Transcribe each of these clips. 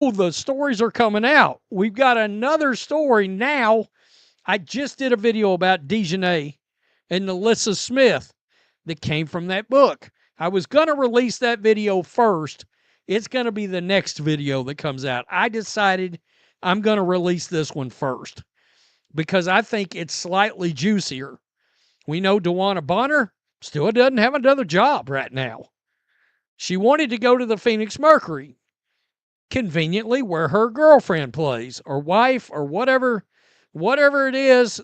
The stories are coming out. We've got another story now. I just did a video about Dijonai and Alyssa Smith that came from that book. I was going to release that video first. It's going to be the next video that comes out. I decided I'm going to release this one first because I think it's slightly juicier. We know Dewanna Bonner still doesn't have another job right now. She wanted to go to the Phoenix Mercury, conveniently where her girlfriend plays or wife or whatever it is.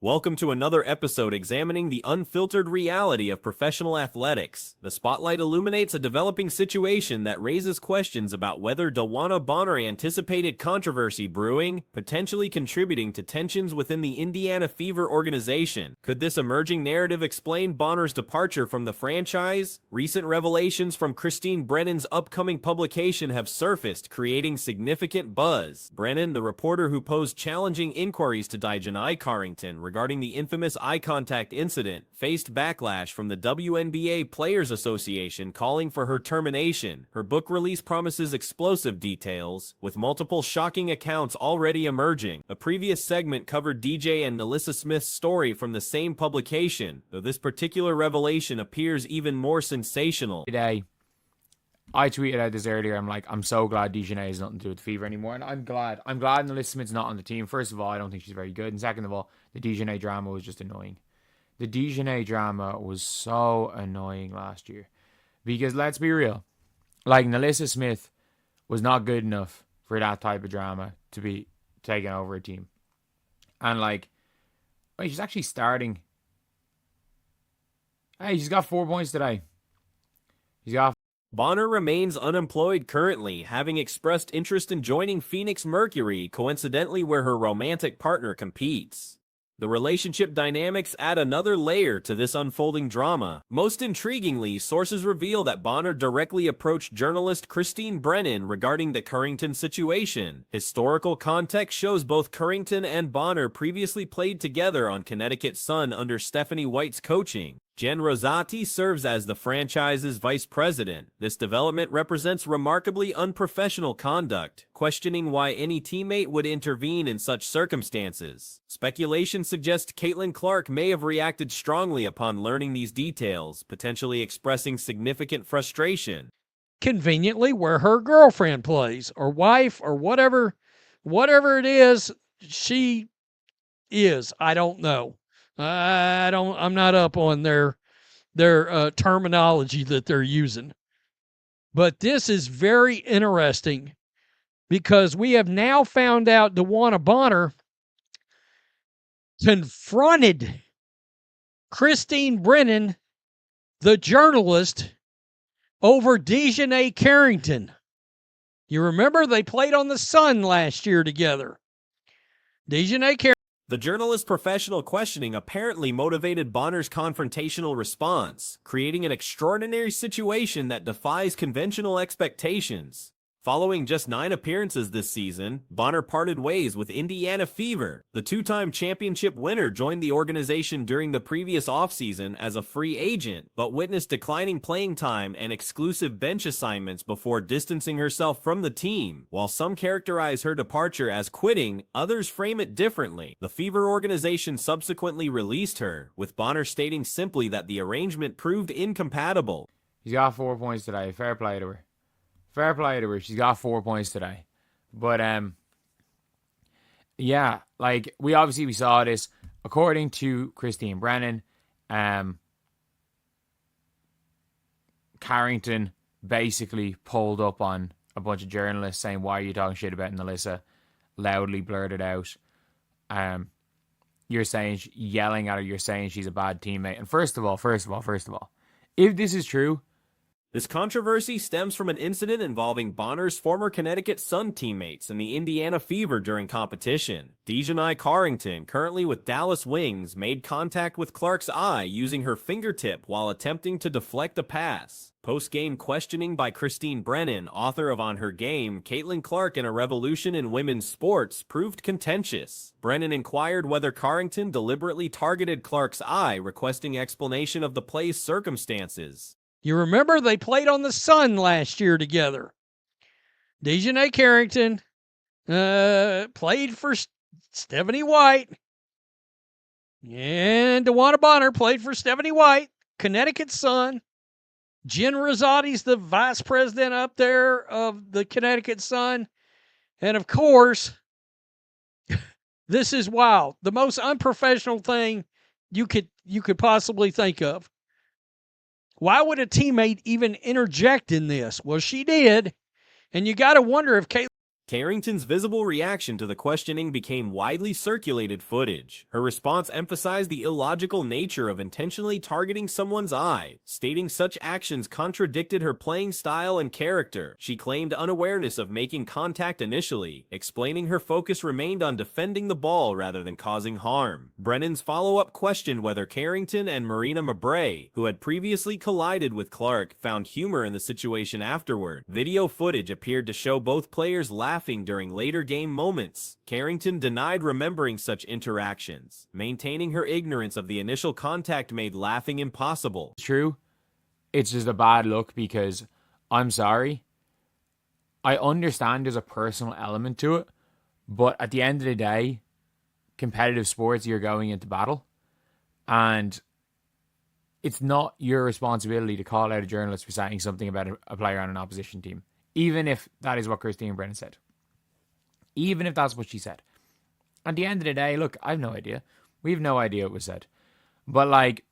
Welcome to another episode examining the unfiltered reality of professional athletics. The spotlight illuminates a developing situation that raises questions about whether Dewanna Bonner anticipated controversy brewing, potentially contributing to tensions within the Indiana Fever organization. Could this emerging narrative explain Bonner's departure from the franchise? Recent revelations from Christine Brennan's upcoming publication have surfaced, creating significant buzz. Brennan, the reporter who posed challenging inquiries to Dijonai Carrington regarding the infamous eye contact incident, faced backlash from the WNBA Players Association calling for her termination. Her book release promises explosive details, with multiple shocking accounts already emerging. A previous segment covered DJ and Alyssa Smith's story from the same publication, though this particular revelation appears even more sensational. Today, I tweeted out this earlier. I'm like, I'm so glad Dijonai has nothing to do with the Fever anymore. And I'm glad Alyssa Smith's not on the team. First of all, I don't think she's very good. And second of all, the Dijonai drama was just annoying. The Dijonai drama was so annoying last year. Because let's be real. Like, Alyssa Smith was not good enough for that type of drama to be taking over a team. And like, wait, she's actually starting. Hey, she's got 4 points today. She's got Bonner remains unemployed currently, having expressed interest in joining Phoenix Mercury, coincidentally where her romantic partner competes. The relationship dynamics add another layer to this unfolding drama. Most intriguingly, sources reveal that Bonner directly approached journalist Christine Brennan regarding the Carrington situation. Historical context shows both Carrington and Bonner previously played together on Connecticut Sun under Stephanie White's coaching. Jen Rosati serves as the franchise's vice president. This development represents remarkably unprofessional conduct, questioning why any teammate would intervene in such circumstances. Speculation suggests Caitlin Clark may have reacted strongly upon learning these details, potentially expressing significant frustration. Conveniently where her girlfriend plays or wife or whatever it is she is. I don't know. I'm not up on their terminology that they're using. But this is very interesting because we have now found out Dewanna Bonner confronted Christine Brennan, the journalist, over Dijonai Carrington. You remember they played on the Sun last year together. Dijonai Carrington. The journalist's professional questioning apparently motivated Bonner's confrontational response, creating an extraordinary situation that defies conventional expectations. Following just 9 appearances this season, Bonner parted ways with Indiana Fever. The 2-time championship winner joined the organization during the previous offseason as a free agent, but witnessed declining playing time and exclusive bench assignments before distancing herself from the team. While some characterize her departure as quitting, others frame it differently. The Fever organization subsequently released her, with Bonner stating simply that the arrangement proved incompatible. She's got 4 points today. Fair play to her. Fair play to her. She's got 4 points today. But, yeah, like, we saw this. According to Christine Brennan, Carrington basically pulled up on a bunch of journalists saying, "Why are you talking shit about Alyssa?" Loudly blurted out. You're saying, yelling at her, you're saying she's a bad teammate. And first of all, if this is true, this controversy stems from an incident involving Bonner's former Connecticut Sun teammates and the Indiana Fever during competition. Dijonai Carrington, currently with Dallas Wings, made contact with Clark's eye using her fingertip while attempting to deflect a pass. Post-game questioning by Christine Brennan, author of On Her Game, Caitlin Clark and a Revolution in Women's Sports, proved contentious. Brennan inquired whether Carrington deliberately targeted Clark's eye, requesting explanation of the play's circumstances. You remember they played on the Sun last year together. Dijonai Carrington played for Stephanie White. And Dewanna Bonner played for Stephanie White, Connecticut's son. Jen Rossotti's the vice president up there of the Connecticut Sun. And of course, this is wild. The most unprofessional thing you could possibly think of. Why would a teammate even interject in this? Well, she did. And you got to wonder if Carrington's visible reaction to the questioning became widely circulated footage. Her response emphasized the illogical nature of intentionally targeting someone's eye, stating such actions contradicted her playing style and character. She claimed unawareness of making contact initially, explaining her focus remained on defending the ball rather than causing harm. Brennan's follow-up questioned whether Carrington and Marina Mabrey, who had previously collided with Clark, found humor in the situation afterward. Video footage appeared to show both players laughing during later game moments. Carrington denied remembering such interactions, maintaining her ignorance of the initial contact made laughing impossible. True. It's just a bad look because, I'm sorry, I understand there's a personal element to it, but at the end of the day, competitive sports, you're going into battle, and it's not your responsibility to call out a journalist for saying something about a player on an opposition team, even if that is what Christine Brennan said. Even if that's what she said. At the end of the day, look, I have no idea. We have no idea what was said. But, like,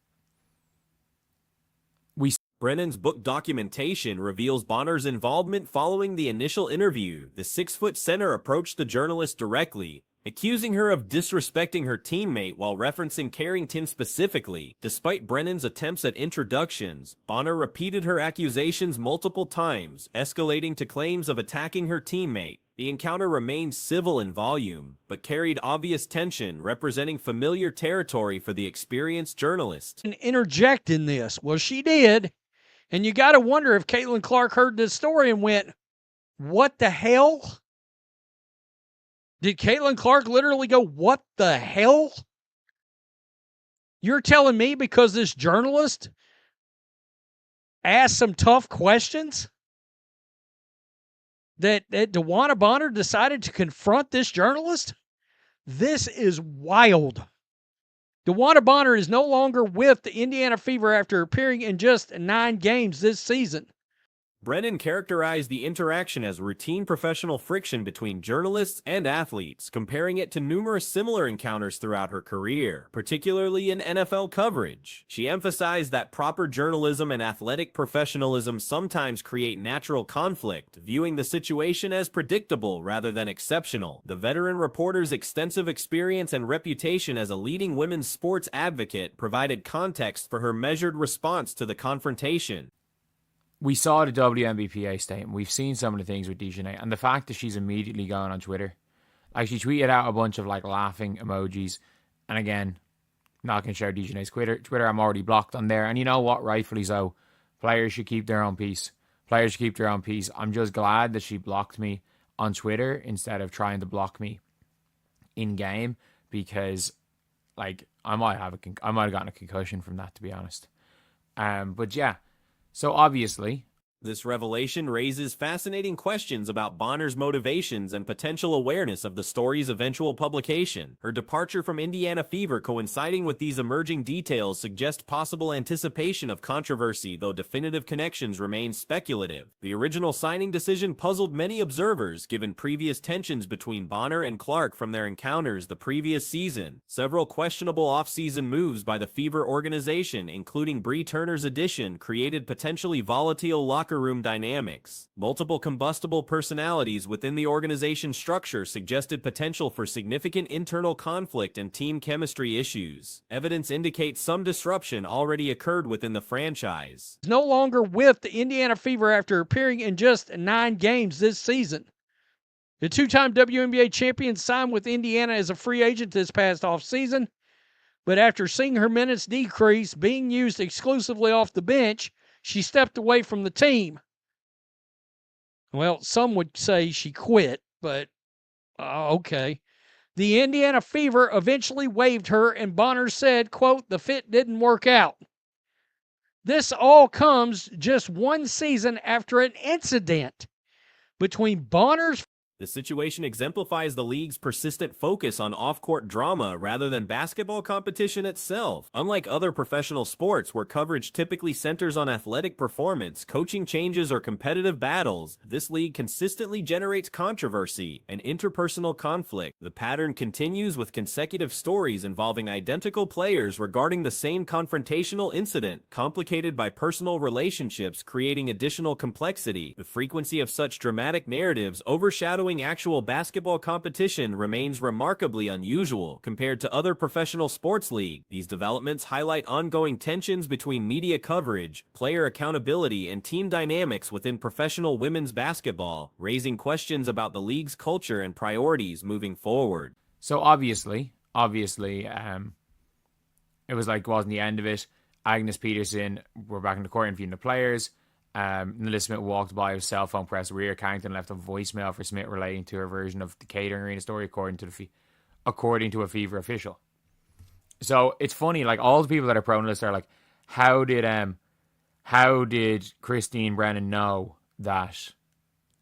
Brennan's book documentation reveals Bonner's involvement following the initial interview. The 6-foot center approached the journalist directly, accusing her of disrespecting her teammate while referencing Carrington specifically. Despite Brennan's attempts at introductions, Bonner repeated her accusations multiple times, escalating to claims of attacking her teammate. The encounter remained civil in volume, but carried obvious tension, representing familiar territory for the experienced journalist. Interject in this. Well, she did. And you got to wonder if Caitlin Clark heard this story and went, what the hell? Did Caitlin Clark literally go, what the hell? You're telling me because this journalist asked some tough questions that Dewanna Bonner decided to confront this journalist? This is wild. Dewanna Bonner is no longer with the Indiana Fever after appearing in just 9 games this season. Brennan characterized the interaction as routine professional friction between journalists and athletes, comparing it to numerous similar encounters throughout her career, particularly in NFL coverage. She emphasized that proper journalism and athletic professionalism sometimes create natural conflict, viewing the situation as predictable rather than exceptional. The veteran reporter's extensive experience and reputation as a leading women's sports advocate provided context for her measured response to the confrontation. We saw the WNBA statement. We've seen some of the things with Dijonai, and the fact that she's immediately going on Twitter. Like, she tweeted out a bunch of, like, laughing emojis. And again, not going to share Dijonai's Twitter. I'm already blocked on there. And you know what? Rightfully so. Players should keep their own peace. Players should keep their own peace. I'm just glad that she blocked me on Twitter instead of trying to block me in-game, because, like, I might have gotten a concussion from that, to be honest. But yeah. So obviously, this revelation raises fascinating questions about Bonner's motivations and potential awareness of the story's eventual publication. Her departure from Indiana Fever coinciding with these emerging details suggest possible anticipation of controversy, though definitive connections remain speculative. The original signing decision puzzled many observers, given previous tensions between Bonner and Clark from their encounters the previous season. Several questionable off-season moves by the Fever organization, including Bree Turner's addition, created potentially volatile locker room dynamics. Multiple combustible personalities within the organization structure suggested potential for significant internal conflict and team chemistry issues. Evidence indicates some disruption already occurred within the franchise. No longer with the Indiana Fever after appearing in just 9 games this season. The 2-time WNBA champion signed with Indiana as a free agent this past offseason, but after seeing her minutes decrease, being used exclusively off the bench, she stepped away from the team. Well, some would say she quit, but okay. The Indiana Fever eventually waived her, and Bonner said, quote, "The fit didn't work out." This all comes just 1 season after an incident between Bonner's The situation exemplifies the league's persistent focus on off-court drama rather than basketball competition itself. Unlike other professional sports where coverage typically centers on athletic performance, coaching changes, or competitive battles, this league consistently generates controversy and interpersonal conflict. The pattern continues with consecutive stories involving identical players regarding the same confrontational incident, complicated by personal relationships, creating additional complexity. The frequency of such dramatic narratives overshadowing actual basketball competition remains remarkably unusual compared to other professional sports leagues. These developments highlight ongoing tensions between media coverage, player accountability, and team dynamics within professional women's basketball, raising questions about the league's culture and priorities moving forward. So obviously, it was like, wasn't the end of it. Agnes Peterson, we're back in the court interviewing the players. Nilissa Smith walked by with cell phone press rear. Carrington left a voicemail for Smith relating to her version of the catering arena story, according to a Fever official. So it's funny, like all the people that are prone to this are like, how did Christine Brennan know that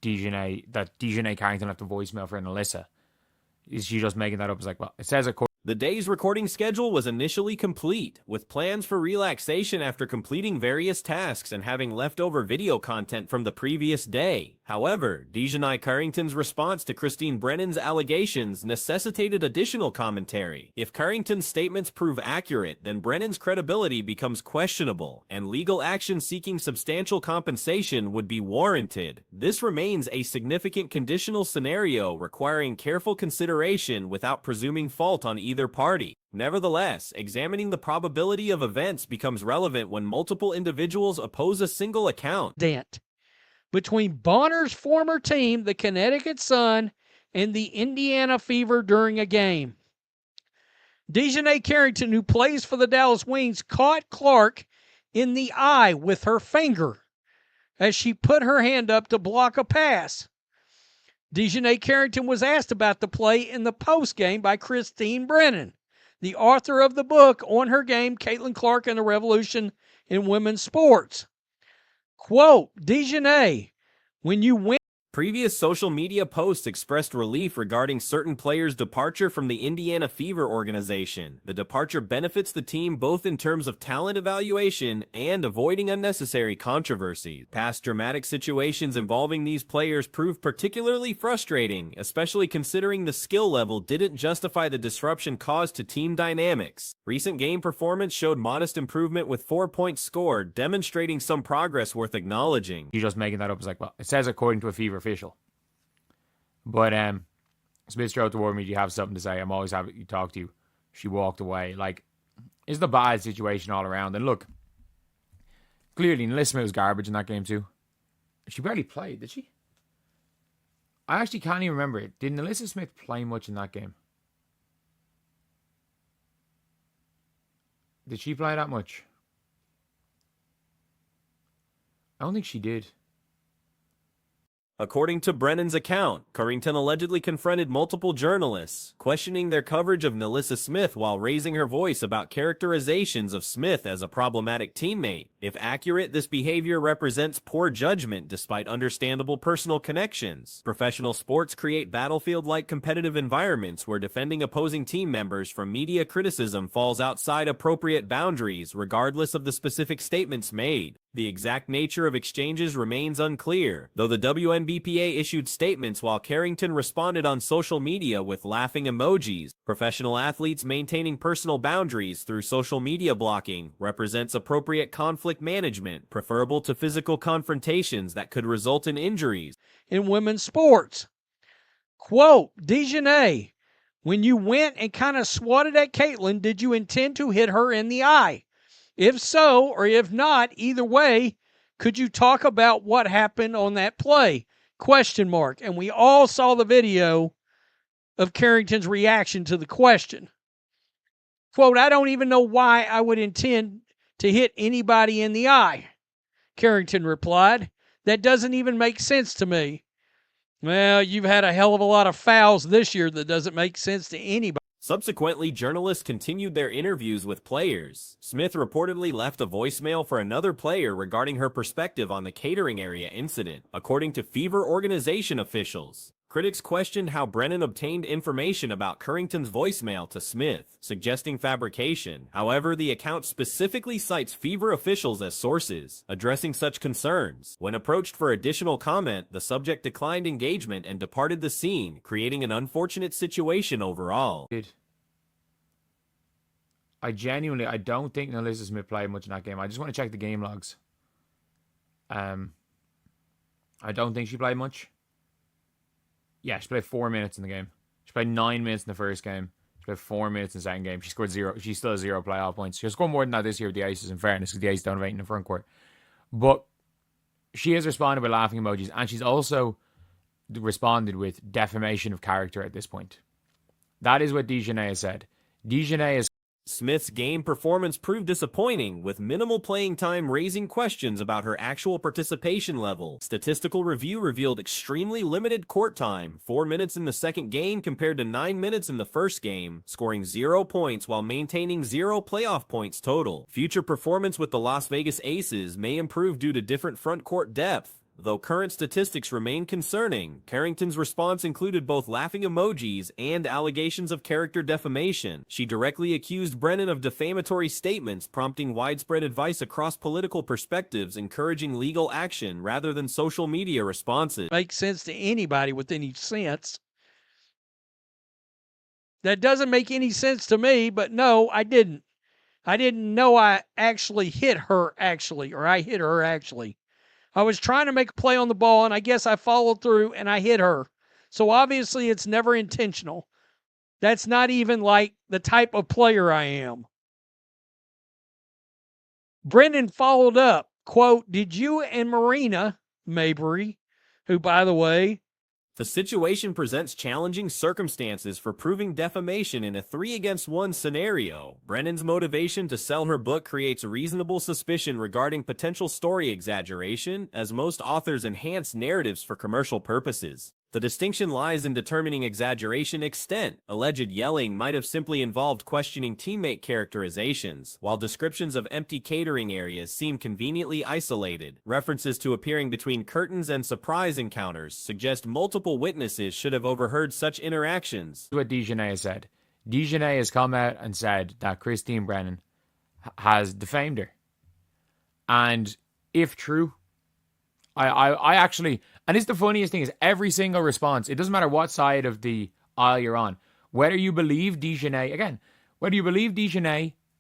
Dijonai Carrington left a voicemail for Nilissa? Is she just making that up? It's like, well, it says according. The day's recording schedule was initially complete, with plans for relaxation after completing various tasks and having leftover video content from the previous day. However, Dijonai Carrington's response to Christine Brennan's allegations necessitated additional commentary. If Carrington's statements prove accurate, then Brennan's credibility becomes questionable, and legal action seeking substantial compensation would be warranted. This remains a significant conditional scenario requiring careful consideration without presuming fault on either party. Nevertheless, examining the probability of events becomes relevant when multiple individuals oppose a single account. Between Bonner's former team, the Connecticut Sun, and the Indiana Fever during a game. Dijonai Carrington, who plays for the Dallas Wings, caught Clark in the eye with her finger as she put her hand up to block a pass. Dijonai Carrington was asked about the play in the postgame by Christine Brennan, the author of the book on her game, Caitlin Clark and the Revolution in Women's Sports. Quote, Dijonai, when you win. Previous social media posts expressed relief regarding certain players' departure from the Indiana Fever organization. The departure benefits the team both in terms of talent evaluation and avoiding unnecessary controversies. Past dramatic situations involving these players proved particularly frustrating, especially considering the skill level didn't justify the disruption caused to team dynamics. Recent game performance showed modest improvement with 4 points scored, demonstrating some progress worth acknowledging. You're just making that up. It's like, well, it says according to a Fever official. But Smith strode toward me. Do you have something to say? I'm always happy to talk to you. She walked away. Like, it's the bad situation all around. And look, clearly Nilissa Smith was garbage in that game too. She barely played, did she? I actually can't even remember it. Did Nilissa Smith play much in that game? Did she play that much? I don't think she did. According to Brennan's account, Carrington allegedly confronted multiple journalists, questioning their coverage of Nilissa Smith while raising her voice about characterizations of Smith as a problematic teammate. If accurate, this behavior represents poor judgment despite understandable personal connections. Professional sports create battlefield-like competitive environments where defending opposing team members from media criticism falls outside appropriate boundaries, regardless of the specific statements made. The exact nature of exchanges remains unclear, though the WNBA issued statements while Carrington responded on social media with laughing emojis. Professional athletes maintaining personal boundaries through social media blocking represents appropriate conflict management, preferable to physical confrontations that could result in injuries. In women's sports, quote, Dijonai, when you went and kind of swatted at Caitlin, did you intend to hit her in the eye? If so, or if not, either way, could you talk about what happened on that play? Question mark. And we all saw the video of Carrington's reaction to the question. Quote, I don't even know why I would intend to hit anybody in the eye. Carrington replied, that doesn't even make sense to me. Well, you've had a hell of a lot of fouls this year that doesn't make sense to anybody. Subsequently, journalists continued their interviews with players. Smith reportedly left a voicemail for another player regarding her perspective on the catering area incident, according to Fever organization officials. Critics questioned how Brennan obtained information about Carrington's voicemail to Smith, suggesting fabrication. However, the account specifically cites Fever officials as sources, addressing such concerns. When approached for additional comment, the subject declined engagement and departed the scene, creating an unfortunate situation overall. I don't think Alyssa Smith played much in that game. I just want to check the game logs. I don't think she played much. Yeah, she played 4 minutes in the game. She played 9 minutes in the first game. She played 4 minutes in the second game. She scored 0. She still has 0 playoff points. She'll score more than that this year with the Aces, in fairness, because the Aces don't have 8 in the front court. But she has responded with laughing emojis, and she's also responded with defamation of character at this point. That is what Dijonai has said. Dijonai has... Smith's game performance proved disappointing, with minimal playing time raising questions about her actual participation level. Statistical review revealed extremely limited court time, 4 minutes in the second game compared to 9 minutes in the first game, scoring 0 points while maintaining 0 playoff points total. Future performance with the Las Vegas Aces may improve due to different front court depth. Though current statistics remain concerning, Carrington's response included both laughing emojis and allegations of character defamation. She directly accused Brennan of defamatory statements, prompting widespread advice across political perspectives, encouraging legal action rather than social media responses. Makes sense to anybody with any sense. That doesn't make any sense to me, but no, I didn't. I didn't know I actually hit her, or I hit her, actually. I was trying to make a play on the ball, and I guess I followed through, and I hit her. So obviously it's never intentional. That's not even like the type of player I am. Brendan followed up, quote, "Did you and Marina Mayberry, who, by the way..." The situation presents challenging circumstances for proving defamation in a 3-against-1 scenario. Brennan's motivation to sell her book creates reasonable suspicion regarding potential story exaggeration, as most authors enhance narratives for commercial purposes. The distinction lies in determining exaggeration extent. Alleged yelling might have simply involved questioning teammate characterizations, while descriptions of empty catering areas seem conveniently isolated. References to appearing between curtains and surprise encounters suggest multiple witnesses should have overheard such interactions. What Dijonai has said. Dijonai has come out and said that Christine Brennan has defamed her. And if true, I actually, and it's the funniest thing, is every single response, it doesn't matter what side of the aisle you're on, whether you believe Dijonai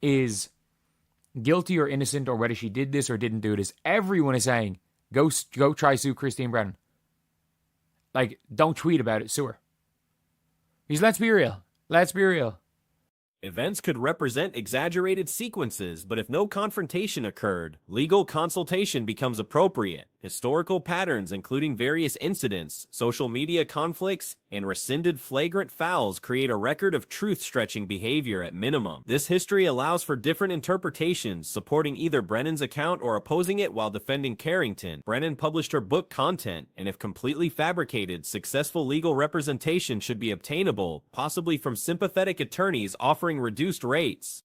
is guilty or innocent, or whether she did this or didn't do this, everyone is saying, go try sue Christine Brennan. Like, don't tweet about it, sue her. Because let's be real. Events could represent exaggerated sequences, but if no confrontation occurred, legal consultation becomes appropriate. Historical patterns, including various incidents, social media conflicts, and rescinded flagrant fouls, create a record of truth-stretching behavior at minimum. This history allows for different interpretations, supporting either Brennan's account or opposing it while defending Carrington. Brennan published her book content, and if completely fabricated, successful legal representation should be obtainable, possibly from sympathetic attorneys offering reduced rates.